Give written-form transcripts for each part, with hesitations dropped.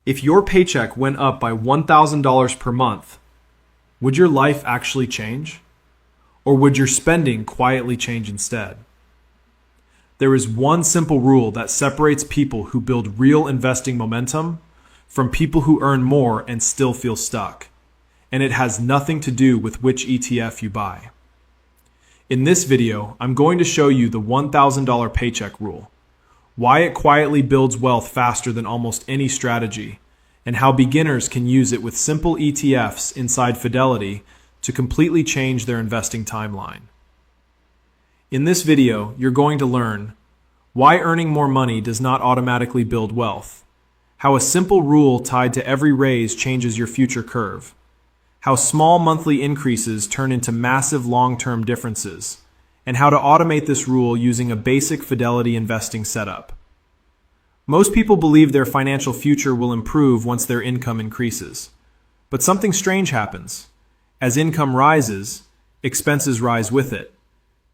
If your paycheck went up by $1,000 per month, would your life actually change? Or would your spending quietly change instead? There is one simple rule that separates people who build real investing momentum from people who earn more and still feel stuck. And it has nothing to do with which ETF you buy. In this video, I'm going to show you the $1,000 paycheck rule, why it quietly builds wealth faster than almost any strategy, and how beginners can use it with simple ETFs inside Fidelity to completely change their investing timeline. In this video, you're going to learn why earning more money does not automatically build wealth, how a simple rule tied to every raise changes your future curve, how small monthly increases turn into massive long-term differences, and how to automate this rule using a basic Fidelity investing setup. Most people believe their financial future will improve once their income increases. But something strange happens. As income rises, expenses rise with it.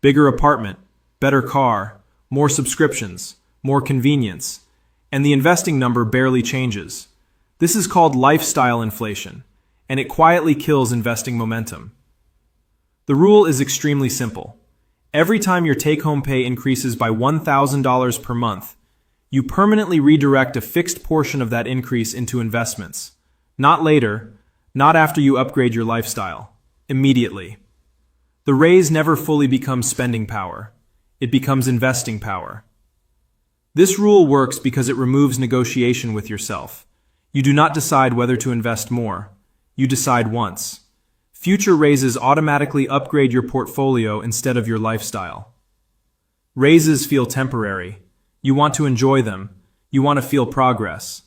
Bigger apartment, better car, more subscriptions, more convenience, and the investing number barely changes. This is called lifestyle inflation, and it quietly kills investing momentum. The rule is extremely simple. Every time your take-home pay increases by $1,000 per month, you permanently redirect a fixed portion of that increase into investments. Not later, not after you upgrade your lifestyle. Immediately. The raise never fully becomes spending power. It becomes investing power. This rule works because it removes negotiation with yourself. You do not decide whether to invest more. You decide once. Future raises automatically upgrade your portfolio instead of your lifestyle. Raises feel temporary. You want to enjoy them. You want to feel progress.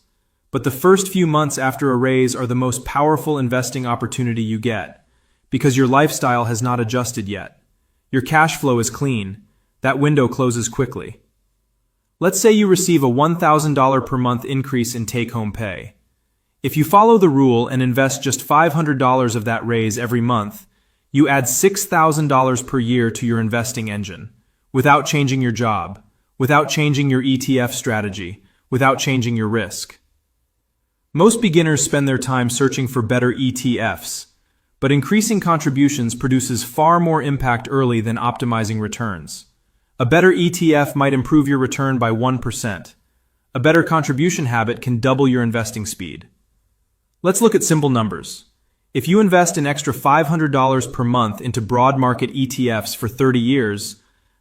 But the first few months after a raise are the most powerful investing opportunity you get, because your lifestyle has not adjusted yet. Your cash flow is clean. That window closes quickly. Let's say you receive a $1,000 per month increase in take-home pay. If you follow the rule and invest just $500 of that raise every month, you add $6,000 per year to your investing engine, without changing your job, without changing your ETF strategy, without changing your risk. Most beginners spend their time searching for better ETFs, but increasing contributions produces far more impact early than optimizing returns. A better ETF might improve your return by 1%. A better contribution habit can double your investing speed. Let's look at simple numbers. If you invest an extra $500 per month into broad market ETFs for 30 years,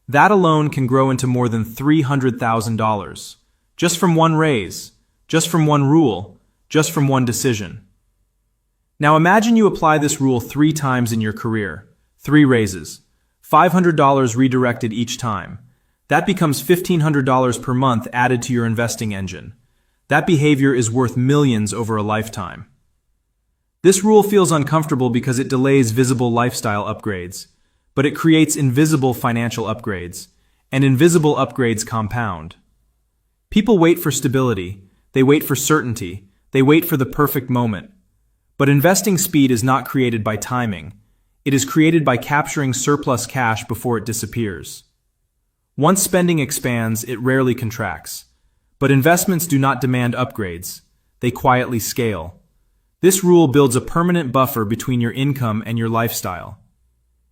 that alone can grow into more than $300,000. Just from one raise, just from one rule, just from one decision. Now imagine you apply this rule 3 times in your career. 3 raises. $500 redirected each time. That becomes $1,500 per month added to your investing engine. That behavior is worth millions over a lifetime. This rule feels uncomfortable because it delays visible lifestyle upgrades, but it creates invisible financial upgrades, and invisible upgrades compound. People wait for stability, they wait for certainty, they wait for the perfect moment. But investing speed is not created by timing. It is created by capturing surplus cash before it disappears. Once spending expands, it rarely contracts. But investments do not demand upgrades. They quietly scale. This rule builds a permanent buffer between your income and your lifestyle.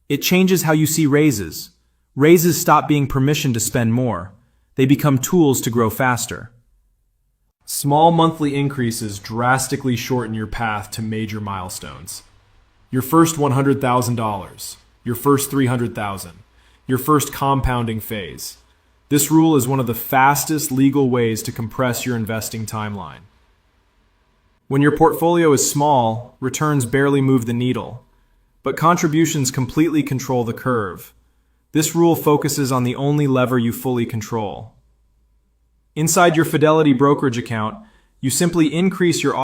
It changes how you see raises. Raises stop being permission to spend more. They become tools to grow faster. Small monthly increases drastically shorten your path to major milestones. Your first $100,000, your first $300,000, your first compounding phase. This rule is one of the fastest legal ways to compress your investing timeline. When your portfolio is small, returns barely move the needle, but contributions completely control the curve. This rule focuses on the only lever you fully control. Inside your Fidelity brokerage account, you simply increase your